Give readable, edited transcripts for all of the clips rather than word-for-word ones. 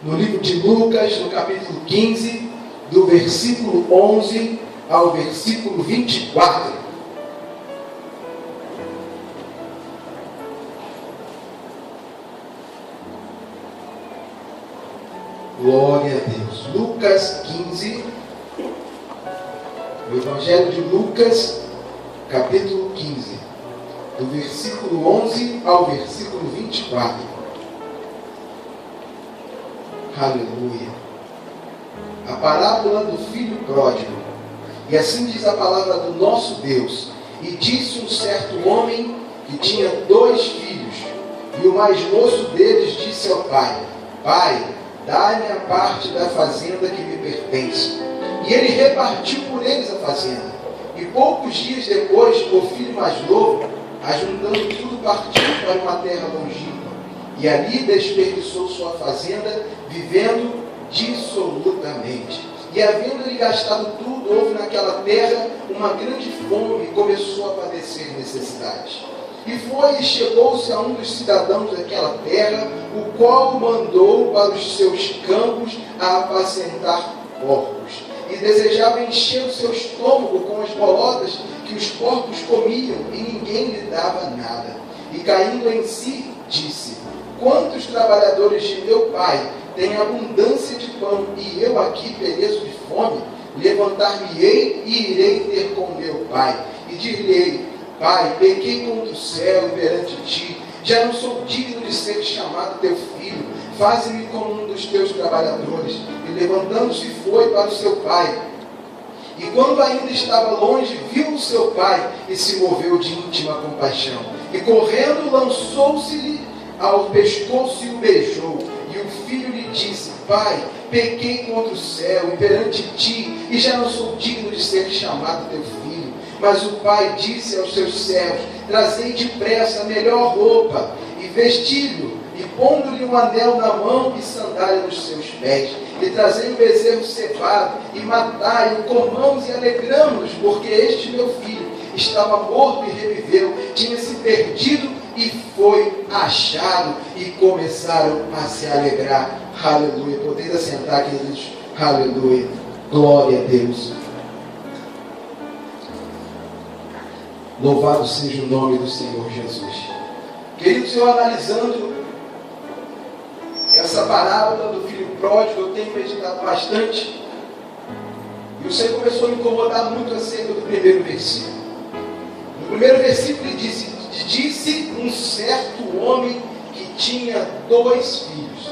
no livro de Lucas, no capítulo 15, do versículo 11 ao versículo 24. Glória a Deus. Lucas 15, o Evangelho de Lucas, capítulo 15, do versículo 11 ao versículo 24. Aleluia. A parábola do filho pródigo. E assim diz a palavra do nosso Deus. E disse um certo homem que tinha 2 filhos, e o mais moço deles disse ao pai: Pai, dá-me a parte da fazenda que me pertence. E ele repartiu por eles a fazenda. E poucos dias depois, o filho mais novo, ajuntando tudo, partiu para uma terra longínqua. E ali desperdiçou sua fazenda, vivendo dissolutamente. E havendo-lhe gastado tudo, houve naquela terra uma grande fome, e começou a padecer necessidades. E foi e chegou-se a um dos cidadãos daquela terra, o qual o mandou para os seus campos a apacentar porcos. E desejava encher o seu estômago com as bolotas que os porcos comiam, e ninguém lhe dava nada. E caindo em si, disse: Quantos trabalhadores de meu pai têm abundância de pão, e eu aqui pereço de fome? Levantar-me-ei e irei ter com meu pai, e dir-lhe-ei: Pai, pequei contra o céu e perante ti, já não sou digno de ser chamado teu filho, faze-me como um dos teus trabalhadores. E levantando-se foi para o seu pai. E quando ainda estava longe, viu o seu pai e se moveu de íntima compaixão. E correndo, lançou-se-lhe ao pescoço e o beijou. E o filho lhe disse: Pai, pequei contra o céu e perante ti, e já não sou digno de ser chamado teu filho. Mas o pai disse aos seus servos: Trazei depressa a melhor roupa, e vesti-lo, e pondo-lhe um anel na mão e sandália nos seus pés. E trazei o bezerro cevado, e matai-o, comamos e alegramos-nos, porque este meu filho estava morto e reviveu, tinha se perdido e foi achado. E começaram a se alegrar. Aleluia. Podeis assentar, queridos. Aleluia. Glória a Deus. Louvado seja o nome do Senhor Jesus. Queridos, eu analisando essa parábola do filho pródigo, eu tenho meditado bastante. E o Senhor começou a me incomodar muito acerca do primeiro versículo. No primeiro versículo ele disse um certo homem que tinha 2 filhos.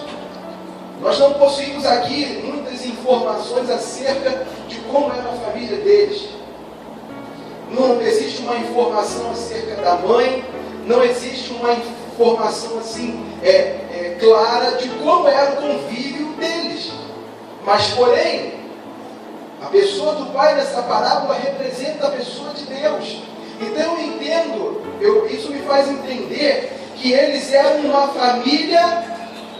Nós não possuímos aqui muitas informações acerca de como era a família deles. Não existe uma informação acerca da mãe, não existe uma informação assim clara de como era o convívio deles. Mas, porém, a pessoa do pai nessa parábola representa a pessoa de Deus. Então eu entendo, isso me faz entender que eles eram uma família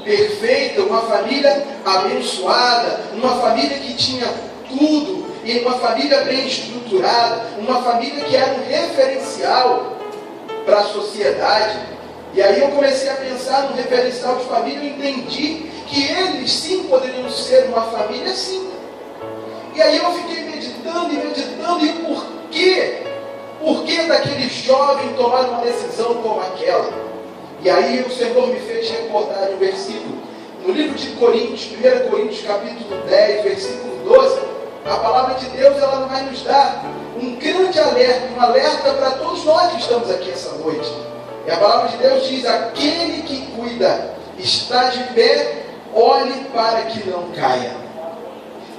perfeita, uma família abençoada, uma família que tinha tudo, e uma família bem estruturada, uma família que era um referencial para a sociedade. E aí eu comecei a pensar no referencial de família e entendi que eles sim poderiam ser uma família assim. E aí eu fiquei meditando, e por que daquele jovem tomar uma decisão como aquela? E aí o Senhor me fez recordar um versículo, no livro de Coríntios, 1 Coríntios capítulo 10, versículo 12, a palavra de Deus ela vai nos dar um grande alerta, um alerta para todos nós que estamos aqui essa noite. E a palavra de Deus diz: aquele que cuida está de pé, olhe para que não caia.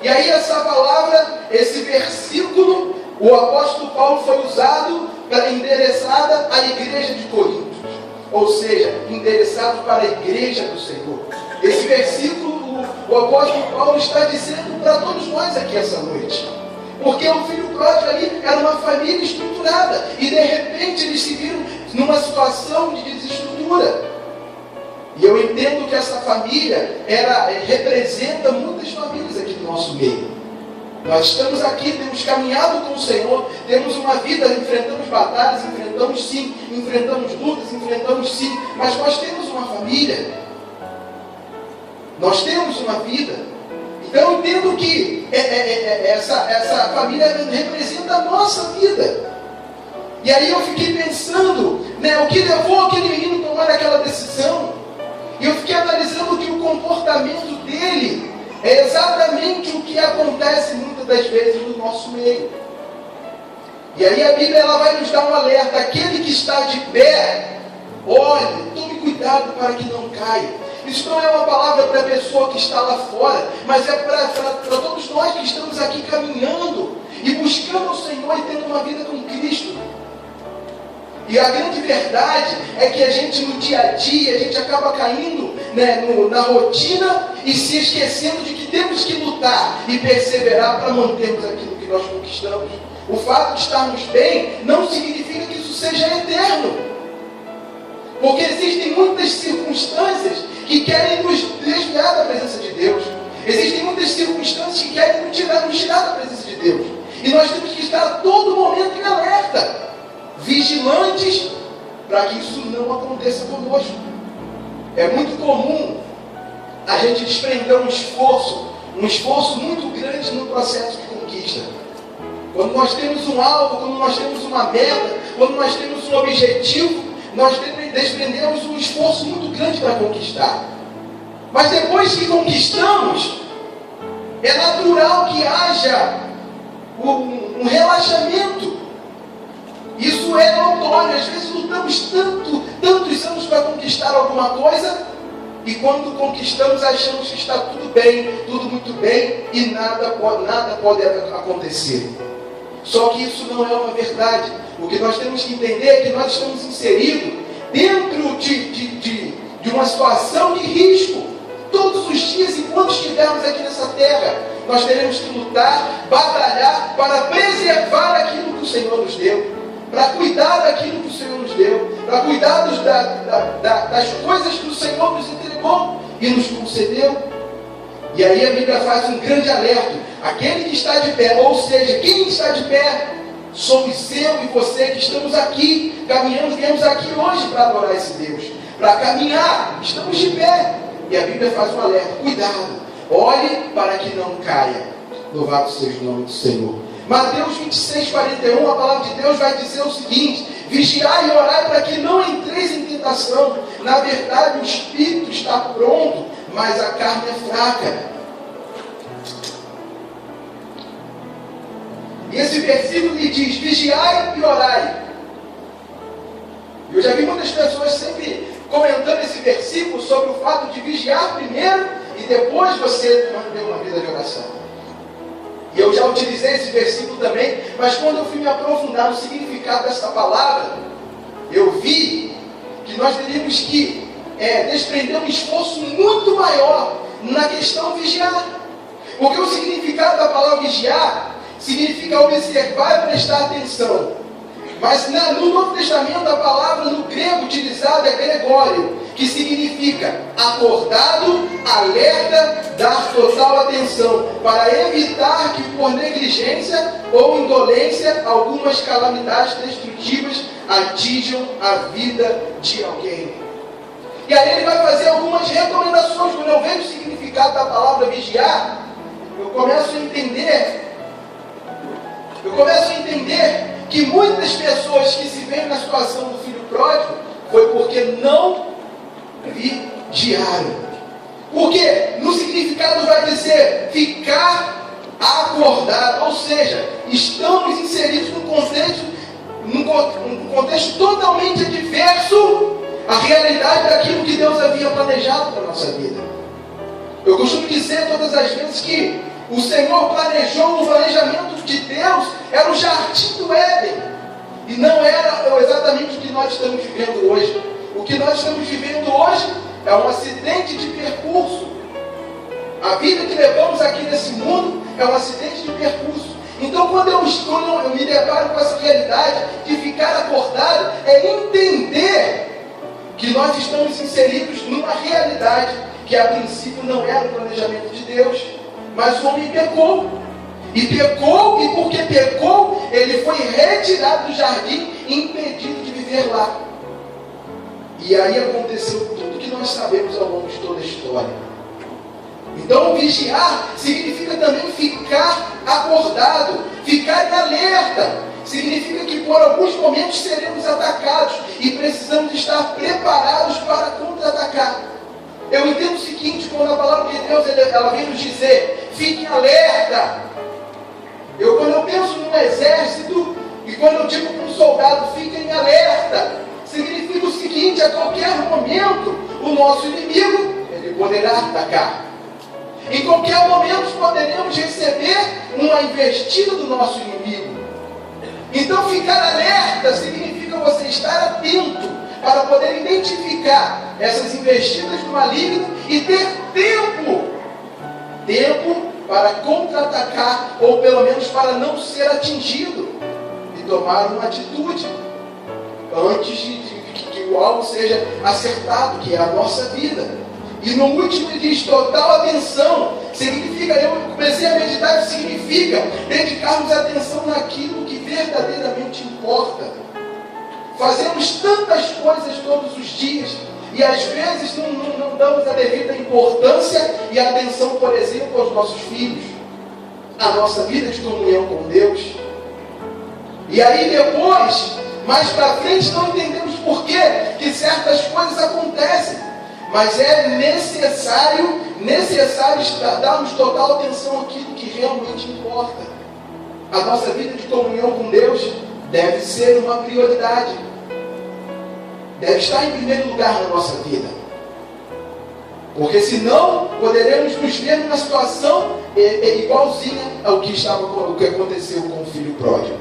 E aí essa palavra, esse versículo, o apóstolo Paulo foi usado para endereçada à igreja de Corinto. Ou seja, endereçado para a igreja do Senhor. Esse versículo, o apóstolo Paulo está dizendo para todos nós aqui essa noite. Porque o filho pródigo ali era uma família estruturada. E de repente eles se viram numa situação de desestrutura. E eu entendo que essa família representa muitas famílias aqui do nosso meio. Nós estamos aqui, temos caminhado com o Senhor, temos uma vida, enfrentamos batalhas, enfrentamos sim, enfrentamos lutas, enfrentamos sim, mas nós temos uma família. Nós temos uma vida. Então eu entendo que essa família representa a nossa vida. E aí eu fiquei pensando, né, o que levou aquele menino a tomar aquela decisão. E eu fiquei analisando que o comportamento dele é exatamente o que acontece muitas das vezes no nosso meio. E aí a Bíblia ela vai nos dar um alerta: aquele que está de pé, olhe, tome cuidado para que não caia. Isso não é uma palavra para a pessoa que está lá fora, mas é para todos nós que estamos aqui caminhando e buscando o Senhor e tendo uma vida com Cristo. E a grande verdade é que a gente no dia a dia, a gente acaba caindo, né, na rotina e se esquecendo de que temos que lutar e perseverar para mantermos aquilo que nós conquistamos. O fato de estarmos bem não significa que isso seja eterno. Porque existem muitas circunstâncias que querem nos desviar da presença de Deus. Existem muitas circunstâncias que querem nos tirar da presença de Deus. E nós temos que estar a todo momento em alerta, vigilantes, para que isso não aconteça conosco. É muito comum a gente desprender um esforço muito grande no processo de conquista. Quando nós temos um alvo, quando nós temos uma meta, quando nós temos um objetivo, nós desprendemos um esforço muito grande para conquistar. Mas depois que conquistamos, é natural que haja um relaxamento. Isso é notório. Às vezes lutamos tantos anos para conquistar alguma coisa, e quando conquistamos achamos que está tudo bem, tudo muito bem, e nada pode acontecer. Só que isso não é uma verdade. O que nós temos que entender é que nós estamos inseridos dentro de uma situação de risco. Todos os dias, enquanto estivermos aqui nessa terra, nós teremos que lutar, batalhar para preservar aquilo que o Senhor nos deu, para cuidar daquilo que o Senhor nos deu, para cuidar das coisas que o Senhor nos entregou e nos concedeu. E aí a Bíblia faz um grande alerta: aquele que está de pé, ou seja, quem está de pé, somos eu e você que estamos aqui, caminhando, viemos aqui hoje para adorar esse Deus, para caminhar, estamos de pé. E a Bíblia faz um alerta: cuidado, olhe para que não caia. Louvado seja o nome do Senhor. Mateus 26:41, a palavra de Deus vai dizer o seguinte: vigiai e orai para que não entreis em tentação. Na verdade, o espírito está pronto, mas a carne é fraca. E esse versículo lhe diz: vigiai e orai. Eu já vi muitas pessoas sempre comentando esse versículo sobre o fato de vigiar primeiro e depois você manter uma vida de oração. E eu já utilizei esse versículo também, mas quando eu fui me aprofundar no significado dessa palavra, eu vi que nós teríamos que desprender um esforço muito maior na questão vigiar. Porque o significado da palavra vigiar significa observar e prestar atenção. Mas no Novo Testamento a palavra no grego utilizada é gregório, que significa acordado, alerta, dar total atenção, para evitar que por negligência ou indolência algumas calamidades destrutivas atinjam a vida de alguém. E aí ele vai fazer algumas recomendações. Quando eu vejo o significado da palavra vigiar, eu começo a entender que muitas pessoas que se veem na situação do filho pródigo foi porque não vigiaram. Porque no significado vai dizer ficar acordado, ou seja, estamos inseridos num contexto totalmente adverso à realidade daquilo que Deus havia planejado para a nossa vida. Eu costumo dizer todas as vezes que o Senhor planejou, o planejamento de Deus era o jardim do Éden, e não era exatamente o que nós estamos vivendo hoje. O que nós estamos vivendo hoje é um acidente de percurso. A vida que levamos aqui nesse mundo é um acidente de percurso. Então quando eu me deparo com essa realidade de ficar acordado, é entender que nós estamos inseridos numa realidade que a princípio não era o planejamento de Deus. Mas o homem pecou. E porque pecou, ele foi retirado do jardim e impedido de viver lá. E aí aconteceu tudo que nós sabemos ao longo de toda a história. Então, vigiar significa também ficar acordado, ficar em alerta. Significa que por alguns momentos seremos atacados e precisamos estar preparados para contra-atacar. Eu entendo o seguinte, quando a palavra de Deus ela vem nos dizer, fique alerta. Quando eu penso num exército e quando eu digo para um soldado, fique em alerta, significa o seguinte, a qualquer momento o nosso inimigo ele poderá atacar. Em qualquer momento poderemos receber uma investida do nosso inimigo. Então ficar alerta significa você estar atento para poder identificar essas investidas do maligno e ter tempo para contra-atacar, ou pelo menos para não ser atingido e tomar uma atitude antes de que o alvo seja acertado, que é a nossa vida. E no último ele diz total atenção. Significa, eu comecei a meditar, significa dedicarmos atenção naquilo que verdadeiramente importa. Fazemos tantas coisas todos os dias e às vezes não damos a devida importância e atenção, por exemplo, aos nossos filhos, à nossa vida de comunhão com Deus. E aí depois, mais para frente, não entendemos por que certas coisas acontecem. Mas é necessário darmos total atenção àquilo que realmente importa. A nossa vida de comunhão com Deus deve ser uma prioridade. Deve estar em primeiro lugar na nossa vida. Porque senão poderemos nos ver numa situação igualzinha ao que aconteceu com o filho pródigo.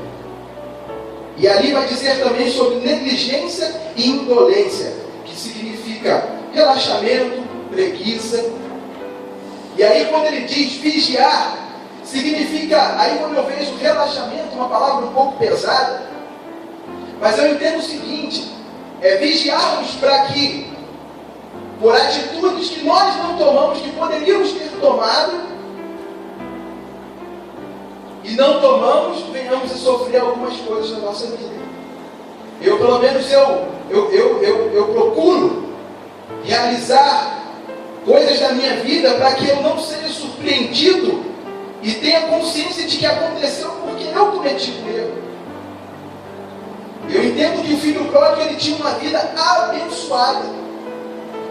E ali vai dizer também sobre negligência e indolência, que significa relaxamento, preguiça. E aí quando ele diz vigiar, significa, aí quando eu vejo relaxamento, uma palavra um pouco pesada, mas eu entendo o seguinte, é vigiarmos para que, por atitudes que nós não tomamos, que poderíamos ter tomado, e não tomamos, venhamos a sofrer algumas coisas na nossa vida. Eu, pelo menos, eu procuro realizar coisas da minha vida para que eu não seja surpreendido e tenha consciência de que aconteceu porque eu cometi um erro. Eu entendo que o filho pródigo ele tinha uma vida abençoada.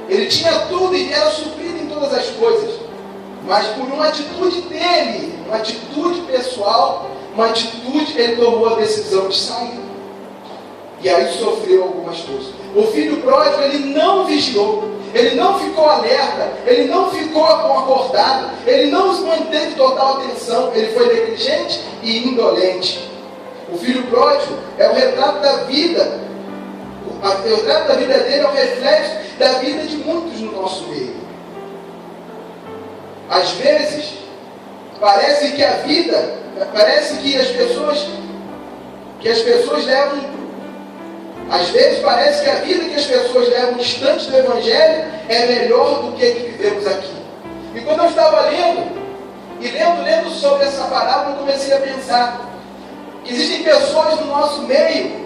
Ele tinha tudo e era suprido em todas as coisas. Mas por uma atitude dele, uma atitude pessoal, ele tomou a decisão de sair. E aí sofreu algumas coisas. O filho pródigo, ele não vigiou, ele não ficou alerta, ele não ficou acordado, ele não manteve total atenção, ele foi negligente e indolente. O filho pródigo é o retrato da vida, o retrato da vida dele é o reflexo da vida de muitos no nosso meio. Às vezes, parece que as pessoas levam. Às vezes parece que a vida que as pessoas levam distante do Evangelho é melhor do que a que vivemos aqui. E quando eu estava lendo sobre essa parábola, eu comecei a pensar que existem pessoas no nosso meio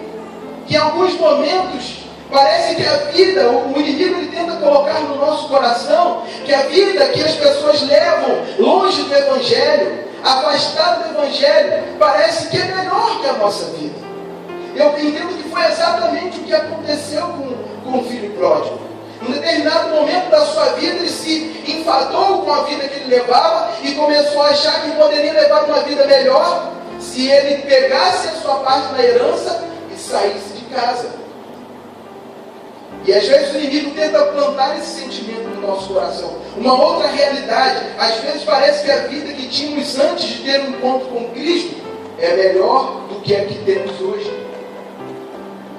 que em alguns momentos parece que a vida, o inimigo ele tenta colocar no nosso coração que a vida que as pessoas levam longe do Evangelho, afastado do Evangelho, parece que é melhor que a nossa vida. Eu entendo que foi exatamente o que aconteceu com o filho pródigo. Em um determinado momento da sua vida, ele se enfadou com a vida que ele levava e começou a achar que poderia levar uma vida melhor se ele pegasse a sua parte da herança e saísse de casa. E às vezes o inimigo tenta plantar esse sentimento no nosso coração. Uma outra realidade, às vezes parece que a vida que tínhamos antes de ter um encontro com Cristo é melhor do que a que temos hoje.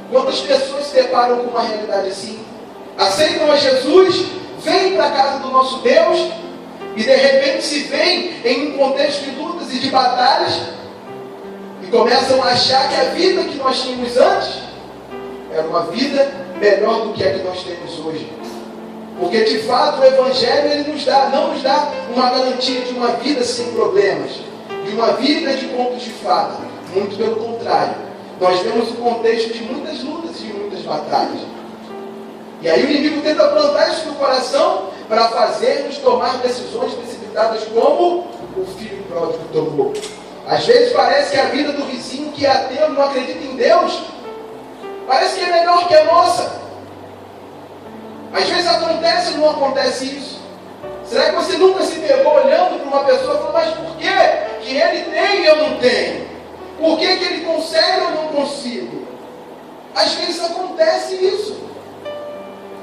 Quantas pessoas se deparam com uma realidade assim? Aceitam a Jesus, vêm para a casa do nosso Deus e de repente se veem em um contexto de lutas e de batalhas e começam a achar que a vida que nós tínhamos antes era uma vida melhor do que a que nós temos hoje. Porque de fato o Evangelho ele não nos dá uma garantia de uma vida sem problemas, de uma vida de contos de fada. Muito pelo contrário. Nós vemos um contexto de muitas lutas e de muitas batalhas. E aí o inimigo tenta plantar isso no coração para fazer-nos tomar decisões precipitadas como o filho pródigo tomou. Às vezes parece que a vida do vizinho que é ateu, não acredita em Deus, parece que é melhor que a nossa. Às vezes acontece ou não acontece isso? Será que você nunca se pegou olhando para uma pessoa e falou, mas por que ele tem e eu não tenho? Por que ele consegue e eu não consigo? Às vezes acontece isso.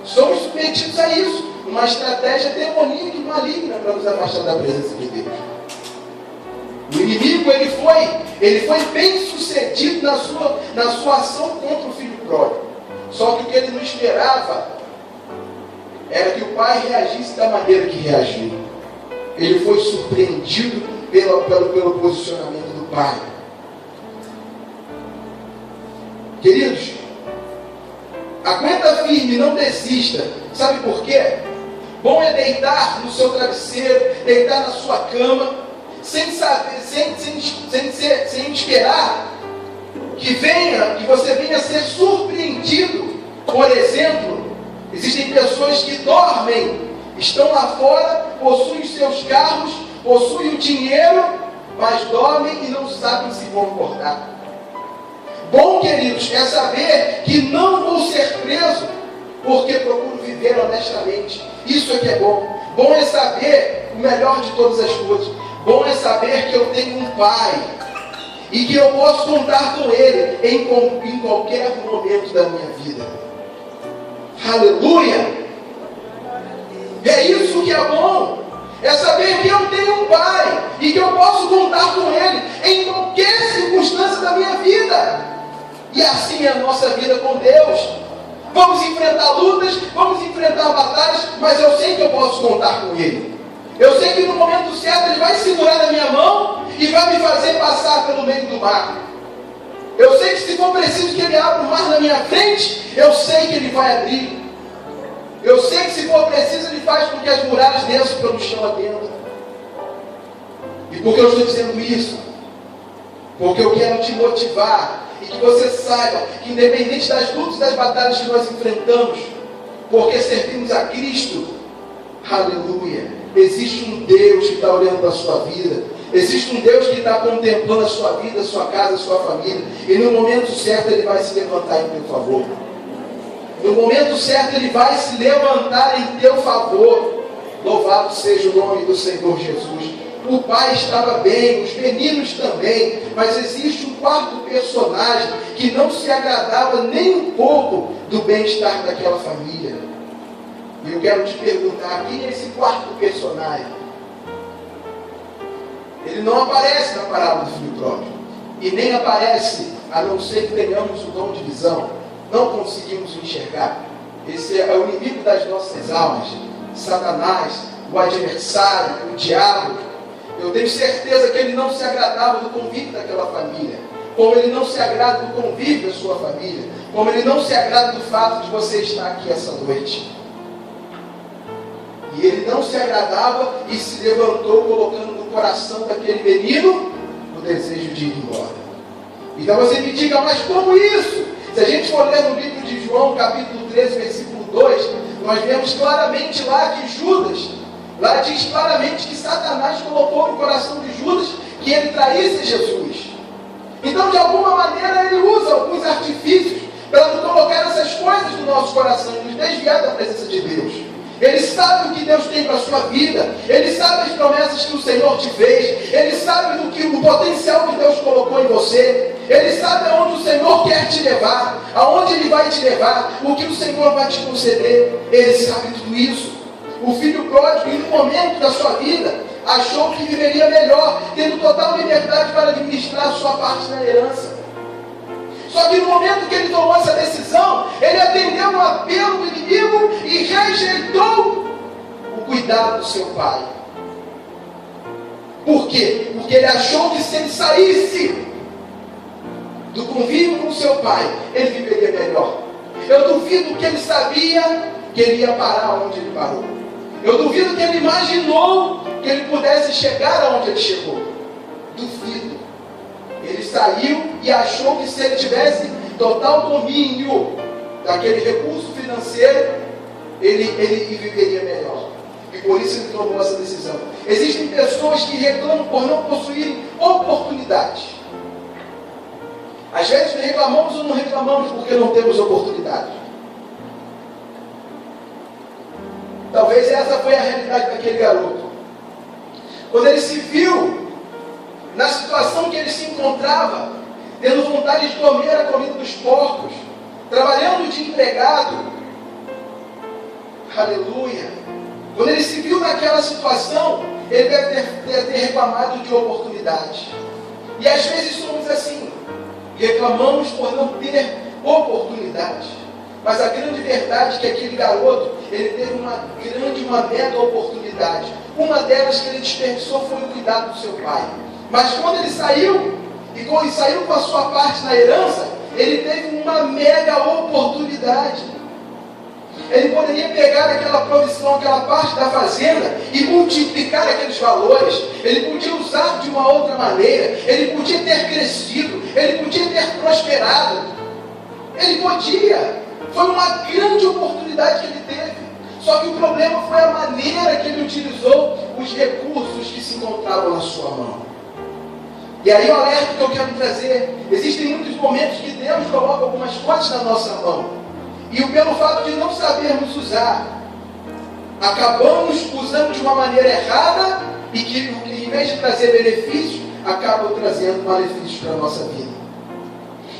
Somos submetidos a isso. Uma estratégia demoníaca e maligna para nos afastar da presença de Deus. O inimigo, ele foi bem sucedido na sua ação contra o filho pródigo. Só que o que ele não esperava era que o pai reagisse da maneira que reagiu. Ele foi surpreendido pelo posicionamento do pai. Queridos, aguenta firme, não desista. Sabe por quê? Bom é deitar no seu travesseiro, deitar na sua cama, sem esperar que você venha a ser surpreendido. Por exemplo, existem pessoas que dormem, estão lá fora, possuem os seus carros, possuem o dinheiro, mas dormem e não sabem se vão acordar. Bom, queridos, é saber que não vou ser preso, porque procuro viver honestamente. Isso é que é bom. Bom é saber o melhor de todas as coisas. Bom é saber que eu tenho um pai e que eu posso contar com ele em qualquer momento da minha vida. Aleluia! É isso que é bom. É saber que eu tenho um pai e que eu posso contar com ele em qualquer circunstância da minha vida. E assim é a nossa vida com Deus. Vamos enfrentar lutas, vamos enfrentar batalhas, mas eu sei que eu posso contar com ele. Eu sei que no momento certo ele vai segurar na minha mão e vai me fazer passar pelo meio do mar. Eu sei que se for preciso que ele abra o mar na minha frente, eu sei que ele vai abrir. Eu sei que se for preciso ele faz com que as muralhas desçam pelo chão adentro. E por que eu estou dizendo isso? Porque eu quero te motivar e que você saiba que independente das lutas e das batalhas que nós enfrentamos, porque servimos a Cristo, aleluia, existe um Deus que está olhando para a sua vida, existe um Deus que está contemplando a sua vida, a sua casa, a sua família, e no momento certo ele vai se levantar em teu favor. No momento certo ele vai se levantar em teu favor. Louvado seja o nome do Senhor Jesus. O pai estava bem, os meninos também, mas existe um quarto personagem que não se agradava nem um pouco do bem-estar daquela família. E eu quero te perguntar, quem é esse quarto personagem? Ele não aparece na parábola do filho pródigo, e nem aparece, a não ser que tenhamos o dom de visão, não conseguimos enxergar. Esse é o inimigo das nossas almas, Satanás, o adversário, o diabo. Eu tenho certeza que ele não se agradava do convívio daquela família, como ele não se agrada do convívio da sua família, como ele não se agrada do fato de você estar aqui essa noite. E ele não se agradava e se levantou colocando no coração daquele menino o desejo de ir embora. Então você me diga, mas como isso? Se a gente for ler no livro de João, capítulo 13, versículo 2, nós vemos claramente lá que Judas, lá diz claramente que Satanás colocou no coração de Judas que ele traísse Jesus. Então, de alguma maneira, ele usa alguns artifícios para nos colocar essas coisas no nosso coração e nos desviar da presença de Deus. Ele sabe o que Deus tem para a sua vida, ele sabe as promessas que o Senhor te fez, ele sabe o potencial que Deus colocou em você, ele sabe aonde o Senhor quer te levar, aonde ele vai te levar, o que o Senhor vai te conceder. Ele sabe tudo isso. O filho pródigo, em um momento da sua vida, achou que viveria melhor, tendo total liberdade para administrar a sua parte na herança. Só que no momento que ele tomou essa decisão, ele atendeu o apelo do inimigo e rejeitou o cuidado do seu pai. Por quê? Porque ele achou que se ele saísse do convívio com o seu pai, ele viveria melhor. Eu duvido que ele sabia que ele ia parar onde ele parou. Eu duvido que ele imaginou que ele pudesse chegar aonde ele chegou. Duvido. Ele saiu e achou que se ele tivesse total domínio daquele recurso financeiro, ele viveria melhor. e por isso ele tomou essa decisão. Existem pessoas que reclamam por não possuírem oportunidade. Às vezes reclamamos ou não reclamamos porque não temos oportunidade. Talvez essa foi a realidade daquele garoto. Quando ele se viu na situação que ele se encontrava, tendo vontade de comer a comida dos porcos, trabalhando de empregado, aleluia, quando ele se viu naquela situação, ele deve ter reclamado de oportunidade. E às vezes somos assim, reclamamos por não ter oportunidade. Mas a grande verdade é que aquele garoto, ele teve uma mega oportunidade. Uma delas que ele desperdiçou foi o cuidado do seu pai. Mas quando ele saiu, e saiu com a sua parte na herança, ele teve uma mega oportunidade. Ele poderia pegar aquela provisão, aquela parte da fazenda e multiplicar aqueles valores. Ele podia usar de uma outra maneira. Ele podia ter crescido. Ele podia ter prosperado. Ele podia. Foi uma grande oportunidade que ele teve. Só que o problema foi a maneira que ele utilizou os recursos que se encontravam na sua mão. E aí o alerta que eu quero trazer: existem muitos momentos que Deus coloca algumas coisas na nossa mão. E pelo fato de não sabermos usar, acabamos usando de uma maneira errada e que, em vez de trazer benefícios, acaba trazendo malefícios para a nossa vida.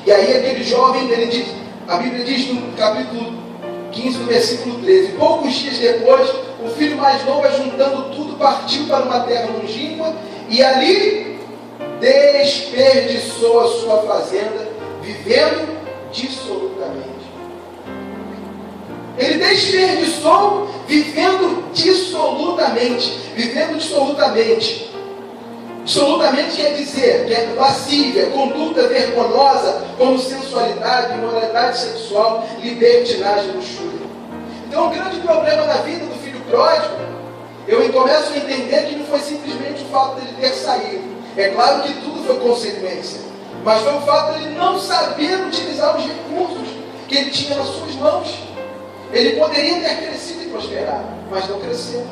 E aí aquele jovem, ele diz, a Bíblia diz no capítulo 15, no versículo 13: poucos dias depois, o filho mais novo, juntando tudo, partiu para uma terra longínqua e ali desperdiçou a sua fazenda, vivendo dissolutamente. Ele desperdiçou vivendo dissolutamente. Vivendo dissolutamente. Dissolutamente quer dizer que é lascívia, conduta vergonhosa, como sensualidade, imoralidade sexual, libertinagem, luxúria. Então, o grande problema na vida do filho pródigo, eu começo a entender que não foi simplesmente o fato dele ter saído. É claro que tudo foi consequência, mas foi o fato dele não saber utilizar os recursos que ele tinha nas suas mãos. Ele poderia ter crescido e prosperado, mas não cresceu.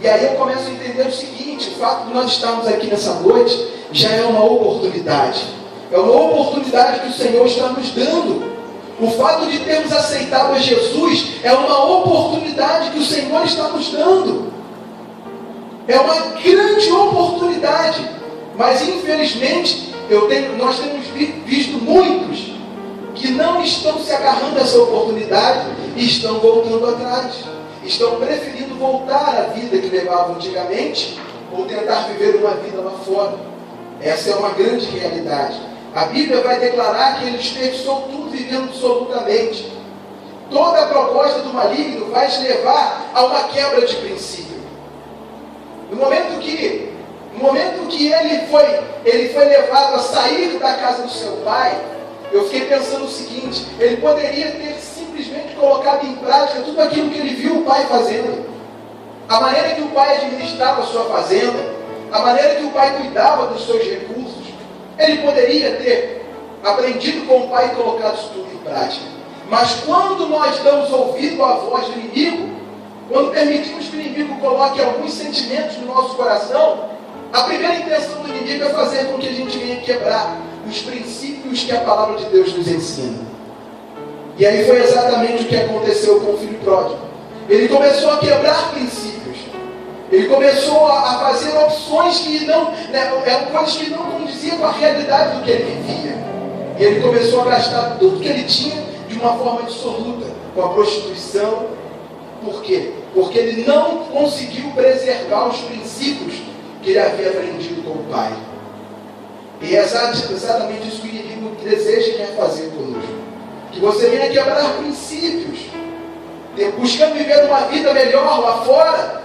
E aí eu começo a entender o seguinte: o fato de nós estarmos aqui nessa noite já é uma oportunidade. É uma oportunidade que o Senhor está nos dando. O fato de termos aceitado a Jesus é uma oportunidade que o Senhor está nos dando. É uma grande oportunidade. Mas infelizmente, nós temos visto muitos que não estão se agarrando a essa oportunidade e estão voltando atrás. Estão preferindo voltar à vida que levavam antigamente ou tentar viver uma vida lá fora. Essa é uma grande realidade. A Bíblia vai declarar que ele desperdiçou tudo vivendo absolutamente. Toda a proposta do maligno vai te levar a uma quebra de princípio. No momento que ele foi levado a sair da casa do seu pai, eu fiquei pensando o seguinte: ele poderia ter simplesmente colocado em prática tudo aquilo que ele viu o pai fazendo. A maneira que o pai administrava a sua fazenda, a maneira que o pai cuidava dos seus recursos. Ele poderia ter aprendido com o pai e colocado isso tudo em prática. Mas quando nós damos ouvido à voz do inimigo, quando permitimos que o inimigo coloque alguns sentimentos no nosso coração, a primeira intenção do inimigo é fazer com que a gente venha quebrar os princípios que a palavra de Deus nos ensina. E aí foi exatamente o que aconteceu com o filho pródigo. Ele começou a quebrar princípios. Ele começou a fazer opções que eram coisas que não condiziam com a realidade do que ele vivia. E ele começou a gastar tudo que ele tinha de uma forma dissoluta, com a prostituição. Por quê? Porque ele não conseguiu preservar os princípios que ele havia aprendido com o pai. E é exatamente isso que o inimigo deseja e quer fazer conosco. Que você venha quebrar princípios, buscando viver uma vida melhor lá fora.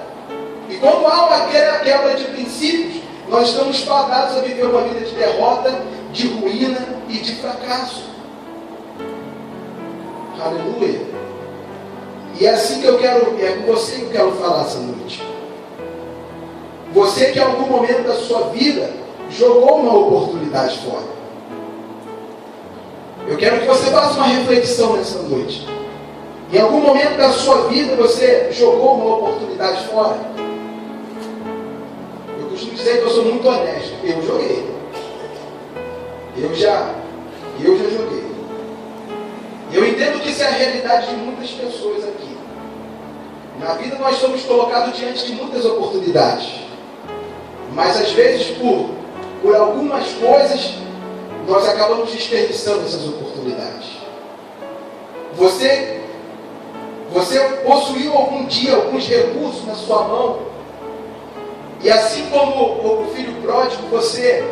E quando há uma quebra de princípios, nós estamos fadados a viver uma vida de derrota, de ruína e de fracasso. Aleluia. E é assim que é com você que eu quero falar essa noite. Você que em algum momento da sua vida jogou uma oportunidade fora. Eu quero que você faça uma reflexão nessa noite. Em algum momento da sua vida você jogou uma oportunidade fora. dizer que eu sou muito honesto. Eu joguei. Eu já joguei. Eu entendo que isso é a realidade de muitas pessoas aqui. Na vida nós somos colocados diante de muitas oportunidades. Mas às vezes por algumas coisas nós acabamos desperdiçando essas oportunidades. Você possuiu algum dia alguns recursos na sua mão, e assim como o filho pródigo, você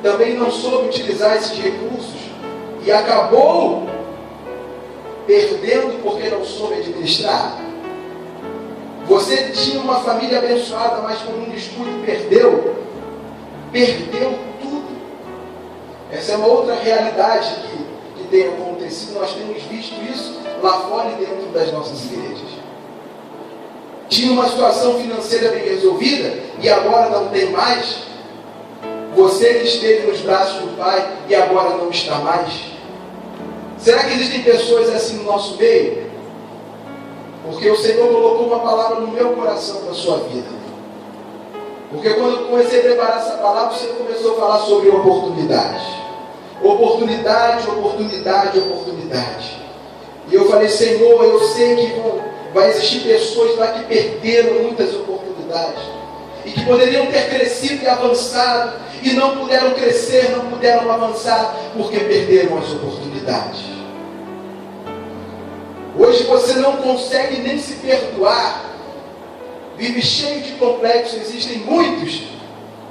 também não soube utilizar esses recursos e acabou perdendo porque não soube administrar. Você tinha uma família abençoada, mas por um descuido perdeu tudo. Essa é uma outra realidade que tem acontecido. Nós temos visto isso lá fora e dentro das nossas igrejas. Tinha uma situação financeira bem resolvida e agora não tem mais. Você que esteve nos braços do Pai e agora não está mais. Será que existem pessoas assim no nosso meio? Porque o Senhor colocou uma palavra no meu coração para a sua vida. Porque quando eu comecei a preparar essa palavra, o Senhor começou a falar sobre oportunidade. Oportunidade, oportunidade, oportunidade. E eu falei, Senhor, eu sei que vai existir pessoas lá que perderam muitas oportunidades. E que poderiam ter crescido e avançado. E não puderam crescer, não puderam avançar, porque perderam as oportunidades. Hoje você não consegue nem se perdoar. Vive cheio de complexos. Existem muitos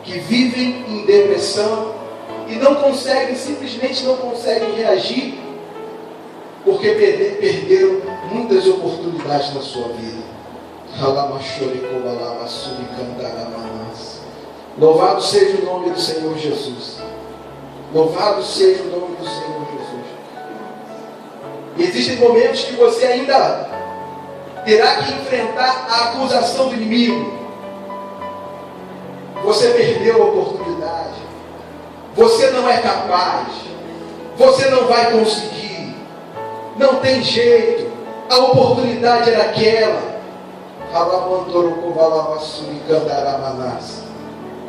que vivem em depressão e não conseguem, simplesmente não conseguem reagir, porque perderam muitas oportunidades na sua vida. Louvado seja o nome do Senhor Jesus. Louvado seja o nome do Senhor Jesus. E existem momentos que você ainda terá que enfrentar a acusação do inimigo. Você perdeu a oportunidade. Você não é capaz. Você não vai conseguir. Não tem jeito. A oportunidade era aquela. A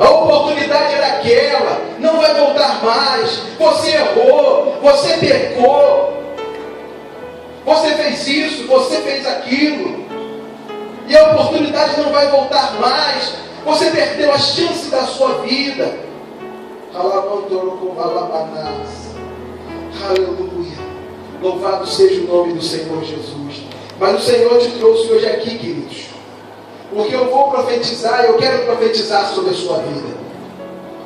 oportunidade era aquela. Não vai voltar mais. Você errou. Você pecou. Você fez isso. Você fez aquilo. E a oportunidade não vai voltar mais. Você perdeu a chance da sua vida. Aleluia. Louvado seja o nome do Senhor Jesus. Mas o Senhor te trouxe hoje aqui, queridos, porque eu vou profetizar. Eu quero profetizar sobre a sua vida.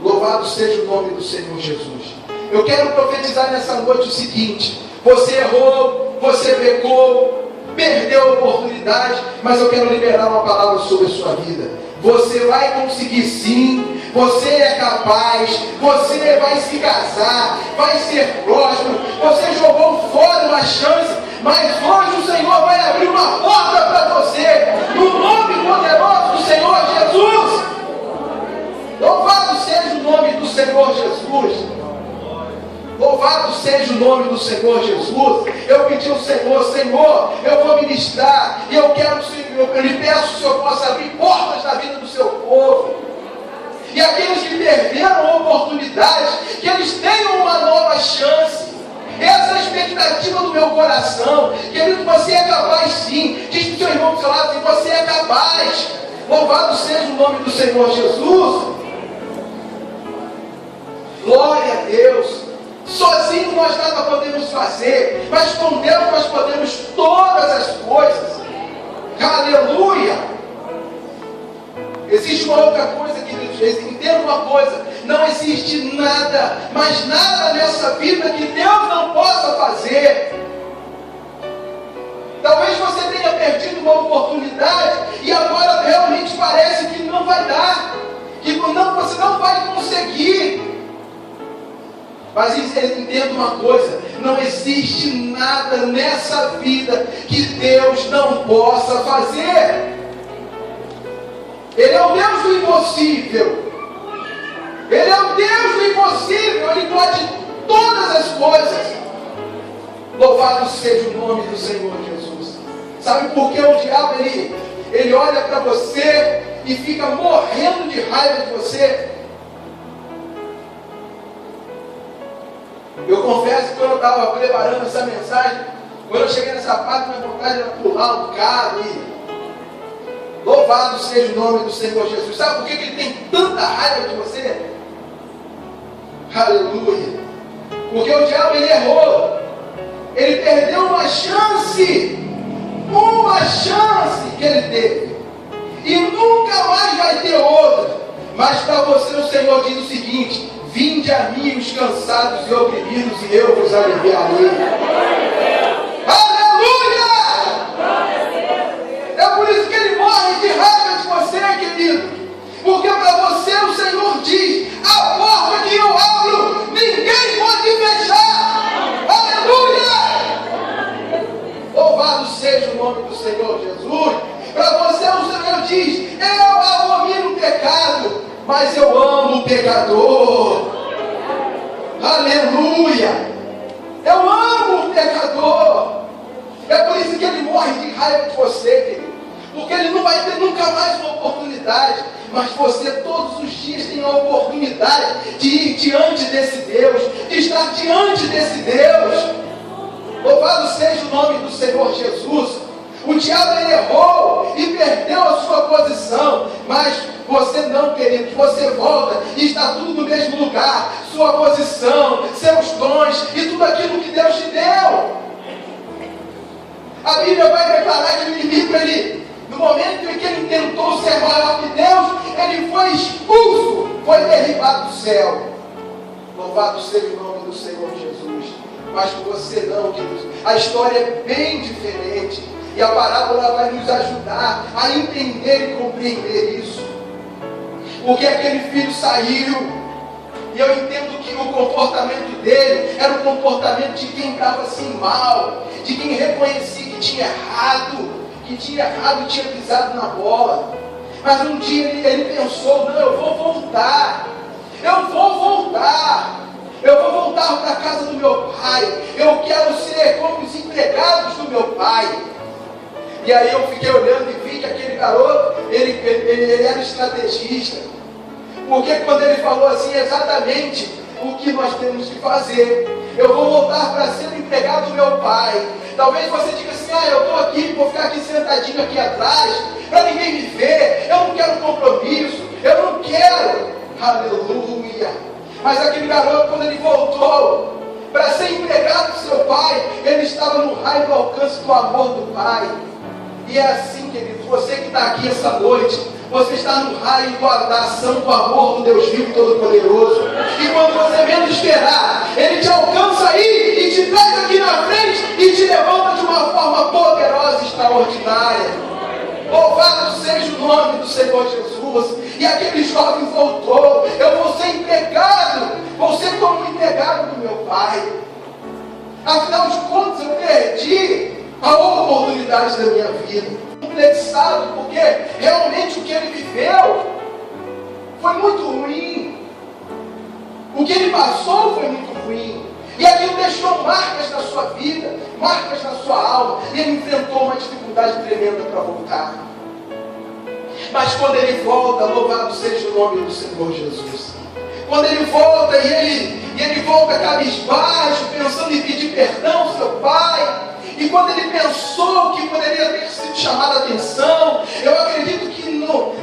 Louvado seja o nome do Senhor Jesus. Eu quero profetizar nessa noite o seguinte: você errou, você pecou, perdeu a oportunidade, mas eu quero liberar uma palavra sobre a sua vida. Você vai conseguir sim. Você é capaz. Você vai se casar, vai ser próspero. Você jogou fora uma chance, mas hoje o Senhor vai abrir uma porta para você, no nome poderoso do Senhor Jesus. Louvado seja o nome do Senhor Jesus. Louvado seja o nome do Senhor Jesus. Eu pedi ao Senhor, Senhor, eu vou ministrar, e eu lhe peço que o Senhor possa abrir portas na vida do seu povo. E aqueles que perderam oportunidades, que eles tenham uma nova chance. Essa é a expectativa do meu coração. Querido, você é capaz sim. Diz para o seu irmão do seu lado que você é capaz. Louvado seja o nome do Senhor Jesus. Glória a Deus. Sozinho nós nada podemos fazer, mas com Deus nós podemos todas as coisas. Aleluia. Existe uma outra coisa, queridos. Entenda uma coisa: não existe nada, mas nada nessa vida que Deus não possa fazer. Talvez você tenha perdido uma oportunidade e agora realmente parece que não vai dar, que você não vai conseguir. Mas entenda uma coisa: não existe nada nessa vida que Deus não possa fazer. Ele é o Deus do impossível. Ele é o Deus do impossível. Ele pode todas as coisas. Louvado seja o nome do Senhor Jesus. Sabe por que o diabo ele olha para você e fica morrendo de raiva de você. Eu confesso que quando eu estava preparando essa mensagem, quando eu cheguei nessa parte, minha vontade era pular um carro e louvado seja o nome do Senhor Jesus. Sabe por que ele tem tanta raiva de você? Aleluia. Porque o diabo, ele errou. Ele perdeu uma chance que ele teve. E nunca mais vai ter outra. Mas para você o Senhor diz o seguinte: vinde a mim os cansados e oprimidos, e eu vos aliviarei. Aleluia! É por isso que ele morre de raiva de você, querido. Porque para você o Senhor diz: a porta que eu abro, ninguém pode fechar. Aleluia! Louvado seja o nome do Senhor Jesus. Para você o Senhor diz: eu abomino o pecado, mas eu amo o pecador. Aleluia! Eu amo o pecador. É por isso que ele morre de raiva de você, querido. Porque ele não vai ter nunca mais uma oportunidade. Mas você todos os dias tem a oportunidade de ir diante desse Deus, de estar diante desse Deus. Louvado seja o nome do Senhor Jesus. O diabo, ele errou e perdeu a sua posição. Mas você não, querido. Você volta e está tudo no mesmo lugar. Sua posição, seus dons e tudo aquilo que Deus te deu. A Bíblia vai declarar que o inimigo, ele, no momento em que ele tentou ser maior que Deus, ele foi expulso, foi derribado do céu. Louvado seja o nome do Senhor Jesus. Mas com você não, queridos. A história é bem diferente. E a parábola vai nos ajudar a entender e compreender isso. Porque aquele filho saiu, e eu entendo que o comportamento dele era o comportamento de quem estava assim mal, de quem reconhecia que tinha errado, e tinha pisado na bola. Mas um dia ele pensou: não, eu vou voltar para a casa do meu pai, eu quero ser como os empregados do meu pai. E aí eu fiquei olhando e vi que aquele garoto, ele era estrategista. Porque quando ele falou assim, exatamente o que nós temos que fazer: eu vou voltar para ser o empregado do meu pai. Talvez você diga assim: eu estou aqui, vou ficar aqui sentadinho aqui atrás, para ninguém me ver, eu não quero compromisso, eu não quero. Aleluia! Mas aquele garoto, quando ele voltou para ser empregado do seu pai, ele estava no raio do alcance do amor do pai. E é assim, querido, você que está aqui essa noite, você está no raio da ação do amor do Deus vivo e todo-poderoso. E quando você menos esperar, ele te alcança aí e te traz aqui na frente e te levanta de uma forma poderosa e extraordinária. Louvado seja o nome do Senhor Jesus. E aquele jovem voltou: eu vou ser empregado, vou ser como empregado do meu pai. Afinal de contas, eu perdi a oportunidade da minha vida. Complexado, porque realmente o que ele viveu foi muito ruim. O que ele passou foi muito ruim. E aquilo deixou marcas na sua vida, marcas na sua alma. E ele enfrentou uma dificuldade tremenda para voltar. Mas quando ele volta, louvado seja o nome do Senhor Jesus. Quando ele volta e ele volta cabisbaixo, pensando em pedir perdão ao seu pai. E quando ele pensou que poderia ter sido chamado a atenção, eu acredito que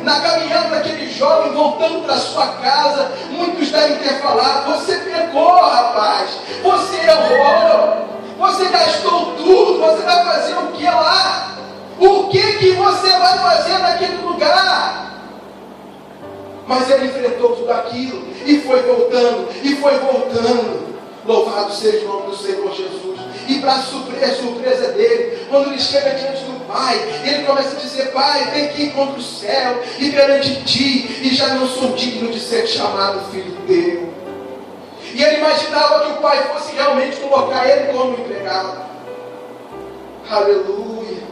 na caminhada daquele jovem, voltando para sua casa, muitos devem ter falado: você pecou, rapaz, você errou, você gastou tudo, você vai fazer o que lá? O que você vai fazer naquele lugar? Mas ele enfrentou tudo aquilo, e foi voltando. Louvado seja o nome do Senhor Jesus. E para surpresa dele, quando ele chega diante do pai, ele começa a dizer: pai, pequei contra o céu e perante ti, e já não sou digno de ser chamado filho teu. E ele imaginava que o pai fosse realmente colocar ele como empregado. Aleluia!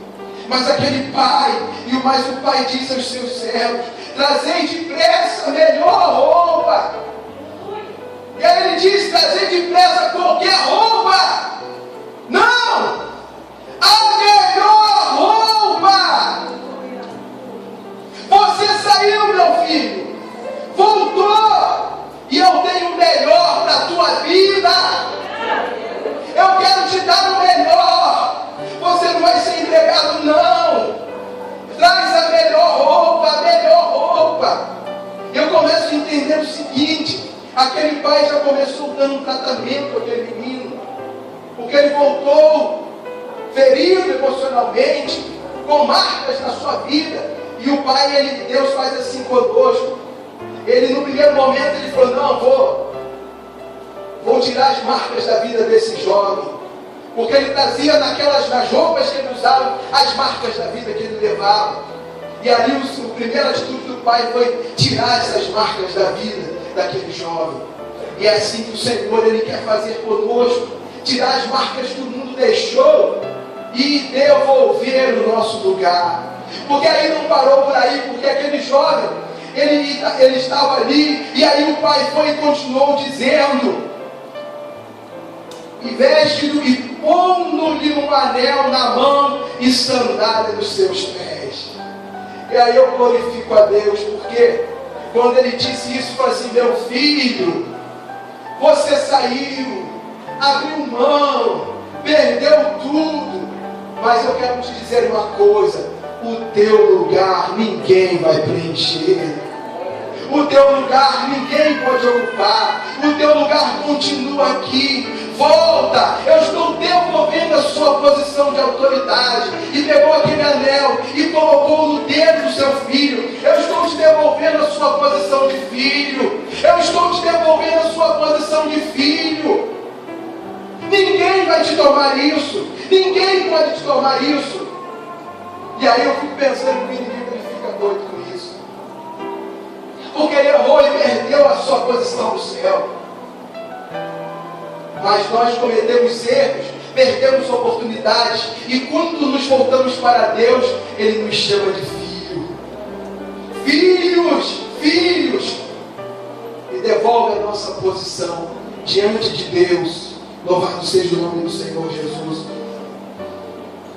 Mas aquele pai, mas o pai disse aos seus servos: trazei depressa a melhor roupa. E aí ele diz: trazei depressa qualquer roupa. Não! A melhor roupa! Você saiu meu filho, voltou, e eu tenho o melhor para a tua vida. Eu quero te dar o melhor. Você não vai ser entregado, não. Traz a melhor roupa, a melhor roupa. Eu começo a entender o seguinte: aquele pai já começou dando um tratamento àquele menino, porque ele voltou ferido emocionalmente, com marcas na sua vida. E o pai, Deus faz assim conosco. Ele no primeiro momento ele falou: não, vou tirar as marcas da vida desse jovem, porque ele trazia nas roupas que ele usava, as marcas da vida que ele levava. E ali a primeira atitude do pai foi tirar essas marcas da vida daquele jovem. E é assim que o Senhor, Ele quer fazer conosco, tirar as marcas que o mundo deixou e devolver o nosso lugar. Porque aí não parou por aí, porque aquele jovem, ele estava ali, e aí o pai foi e continuou dizendo: e veste-o e pondo-lhe um anel na mão e sandália nos seus pés. E aí eu glorifico a Deus, porque quando ele disse isso, falou assim: meu filho, você saiu, abriu mão, perdeu tudo, mas eu quero te dizer uma coisa: o teu lugar ninguém vai preencher. O teu lugar ninguém pode ocupar. O teu lugar continua aqui. Volta, eu estou devolvendo a sua posição de autoridade. E pegou aquele anel e colocou no dedo do seu filho. Eu estou te devolvendo a sua posição de filho. Eu estou te devolvendo a sua posição de filho. Ninguém vai te tomar isso. Ninguém pode te tomar isso. E aí eu fico pensando que o inimigo ele fica doido com isso, porque ele errou e perdeu a sua posição no céu. Mas nós cometemos erros, perdemos oportunidades, e quando nos voltamos para Deus, Ele nos chama de filho. Filhos, e devolve a nossa posição diante de Deus. Louvado seja o nome do Senhor Jesus.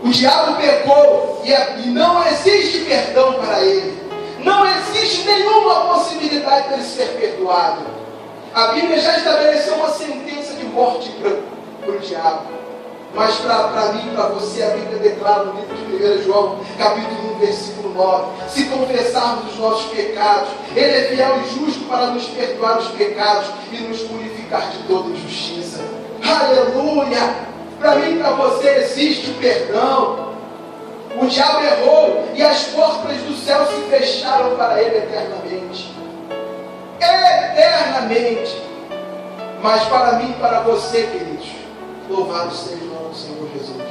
O diabo pecou e não existe perdão para ele. Não existe nenhuma possibilidade de ele ser perdoado. A Bíblia já estabeleceu uma sentença de morte para o diabo. Mas para mim e para você, a Bíblia declara no livro de 1 João, capítulo 1, versículo 9: se confessarmos os nossos pecados, Ele é fiel e justo para nos perdoar os pecados e nos purificar de toda injustiça. Aleluia! Para mim e para você existe o perdão. O diabo errou e as portas do céu se fecharam para ele eternamente. Eternamente. Mas para mim e para você, queridos, louvado seja o nome do Senhor Jesus.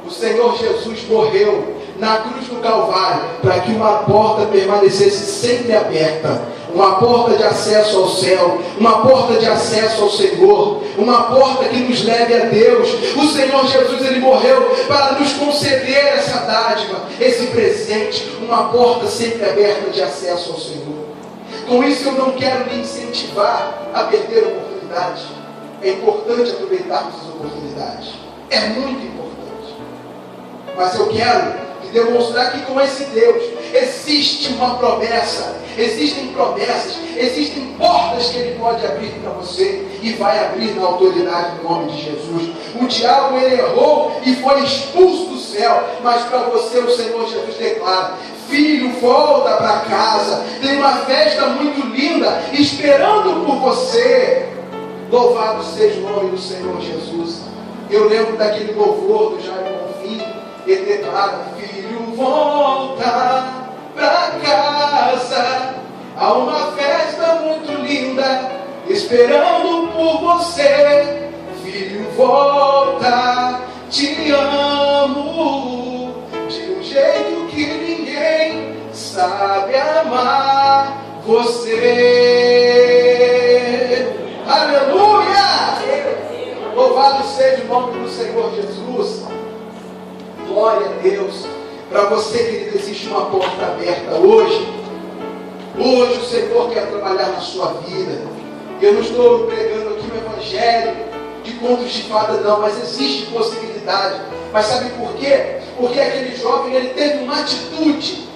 O Senhor Jesus morreu na cruz do Calvário para que uma porta permanecesse sempre aberta. Uma porta de acesso ao céu, uma porta de acesso ao Senhor, uma porta que nos leve a Deus. O Senhor Jesus, Ele morreu para nos conceder essa dádiva, esse presente, uma porta sempre aberta de acesso ao Senhor. Com isso eu não quero lhe incentivar a perder oportunidades. É importante aproveitarmos as oportunidades, é muito importante. Mas eu quero demonstrar que com esse Deus existe uma promessa, existem promessas, existem portas que Ele pode abrir para você e vai abrir na autoridade do nome de Jesus. O diabo ele errou e foi expulso do céu, mas para você o Senhor Jesus declara: filho, volta para casa, tem uma festa muito linda esperando por você. Louvado seja o nome do Senhor Jesus. Eu lembro daquele louvor do Jair Bonfim, ele declara: filho, volta para casa, há uma festa muito linda esperando por você. Filho, volta, te amo de um jeito que ninguém sabe amar você. Aleluia! Louvado seja o nome do Senhor Jesus. Glória a Deus. Para você, querido, existe uma porta aberta hoje. Hoje o Senhor quer trabalhar na sua vida. Eu não estou pregando aqui um evangelho de contos de fada, não, mas existe possibilidade. Mas sabe por quê? Porque aquele jovem, ele teve uma atitude.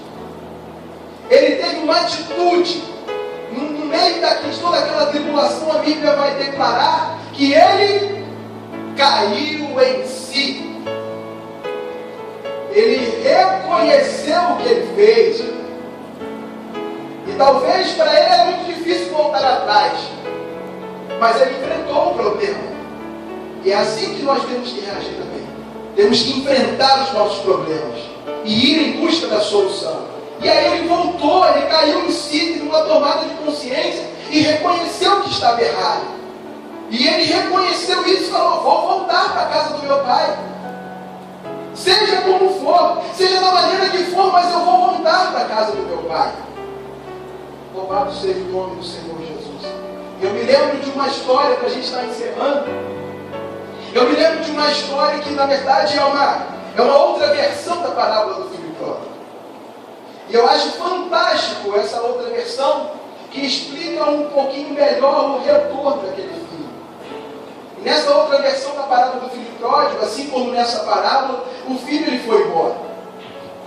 ele teve uma atitude. No meio de toda aquela tribulação, a Bíblia vai declarar que ele caiu em si. Ele reconheceu o que ele fez. E talvez para ele era muito difícil voltar atrás. Mas ele enfrentou o problema. E é assim que nós temos que reagir também. Temos que enfrentar os nossos problemas e ir em busca da solução. E aí ele voltou, ele caiu em si, teve uma tomada de consciência e reconheceu que estava errado. E ele reconheceu isso e falou: vou voltar para a casa do meu pai. Seja como for, seja da maneira que for, mas eu vou voltar para a casa do meu pai. Louvado seja o nome do Senhor Jesus. Eu me lembro de uma história que a gente está encerrando. Eu me lembro de uma história que na verdade é uma outra versão da parábola do filho pródigo. E eu acho fantástico essa outra versão que explica um pouquinho melhor o retorno daquele filho. E nessa outra versão da parábola do filho pródigo, assim como nessa parábola, o filho ele foi embora.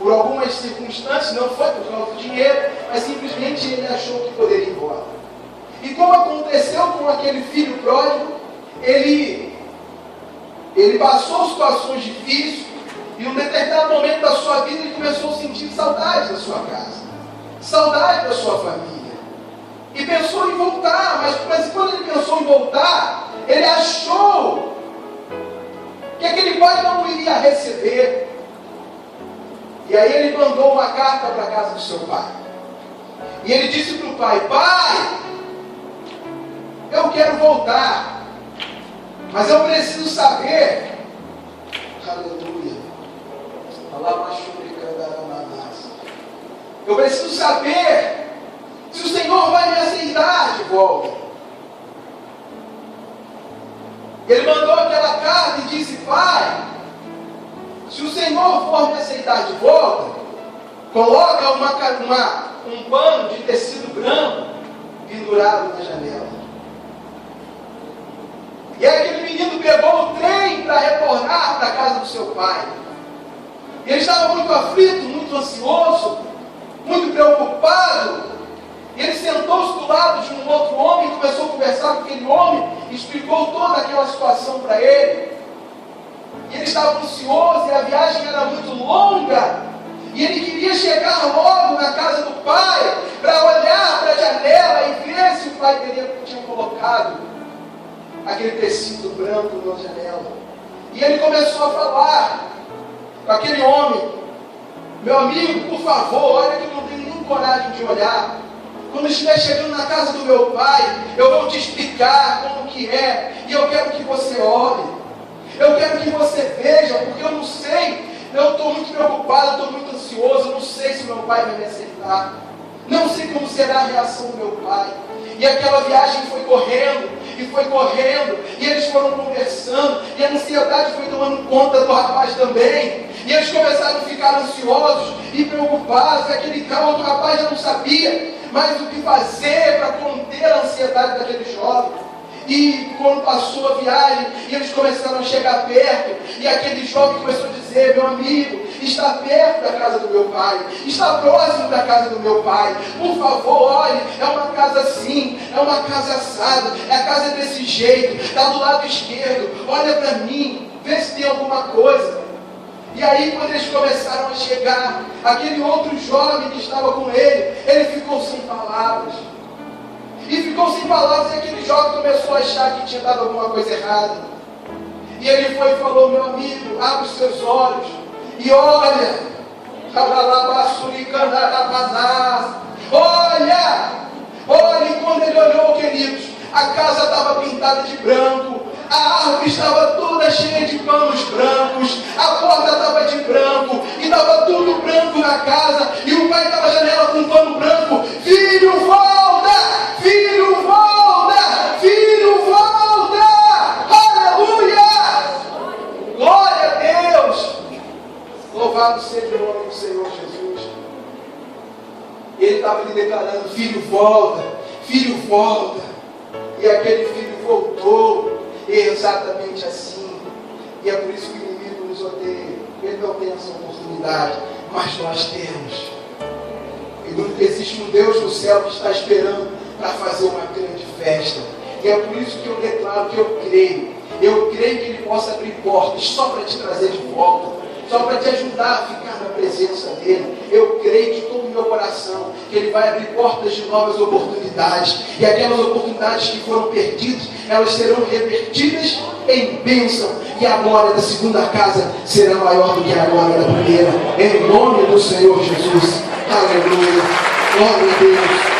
Por algumas circunstâncias, não foi por causa do dinheiro, mas simplesmente ele achou que poderia ir embora. E como aconteceu com aquele filho pródigo, ele passou situações difíceis. E em um determinado momento da sua vida ele começou a sentir saudade da sua casa, saudade da sua família. E pensou em voltar, mas quando ele pensou em voltar, ele achou que aquele pai não o iria receber. E aí ele mandou uma carta para a casa do seu pai. E ele disse para o pai: pai, eu quero voltar, mas eu preciso saber. Aleluia. Eu preciso saber se o Senhor vai me aceitar de volta. Ele mandou aquela carta e disse: pai, se o Senhor for me aceitar de volta, coloca um pano de tecido branco pendurado na janela. E aí aquele menino pegou o trem para retornar para a casa do seu pai. E ele estava muito aflito, muito ansioso, muito preocupado. E ele sentou-se do lado de um outro homem e começou a conversar com aquele homem, e explicou toda aquela situação para ele. E ele estava ansioso e a viagem era muito longa. E ele queria chegar logo na casa do pai para olhar para a janela e ver se o pai tinha colocado aquele tecido branco na janela. E ele começou a falar com aquele homem: meu amigo, por favor, olha que eu não tenho nem coragem de olhar. Quando estiver chegando na casa do meu pai, eu vou te explicar como que é. E eu quero que você olhe. Eu quero que você veja, porque eu não sei. Eu estou muito preocupado, estou muito ansioso. Eu não sei se meu pai vai me aceitar. Não sei como será a reação do meu pai. E aquela viagem foi correndo, e foi correndo, e eles foram conversando, e a ansiedade foi tomando conta do rapaz também. E eles começaram a ficar ansiosos e preocupados. E aquele outro rapaz já não sabia mais o que fazer para conter a ansiedade daquele jovem. E quando passou a viagem, e eles começaram a chegar perto, e aquele jovem começou a dizer: meu amigo, está perto da casa do meu pai, está próximo da casa do meu pai, por favor, olhe, é uma casa assim, é uma casa assada, a casa é desse jeito, está do lado esquerdo, olha para mim, vê se tem alguma coisa. E aí quando eles começaram a chegar, aquele outro jovem que estava com ele ficou sem palavras. E ficou sem palavras, e aquele jovem começou a achar que tinha dado alguma coisa errada. E ele foi e falou: meu amigo, abre os seus olhos e olha. Olha, e quando ele olhou, queridos, a casa estava pintada de branco, a árvore estava toda cheia de panos brancos, a porta estava de branco, e estava tudo branco na casa, e o pai estava na janela com um pano branco: filho, volta! Filho, volta! Filho, volta! Aleluia! Glória a Deus! Louvado seja o nome do Senhor Jesus. Ele estava lhe declarando: filho, volta! Filho, volta! E aquele filho voltou. Exatamente assim. E é por isso que o inimigo nos odeia. Ele não tem essa oportunidade, mas nós temos. E existe um Deus no céu que está esperando para fazer uma grande festa. E é por isso que eu declaro que eu creio. Eu creio que Ele possa abrir portas só para te trazer de volta, só para te ajudar a ficar na presença dEle. Eu creio de todo o meu coração que Ele vai abrir portas de novas oportunidades. E aquelas oportunidades que foram perdidas, elas serão revertidas em bênção. E a glória da segunda casa será maior do que a glória da primeira. Em nome do Senhor Jesus. Aleluia. Glória a Deus.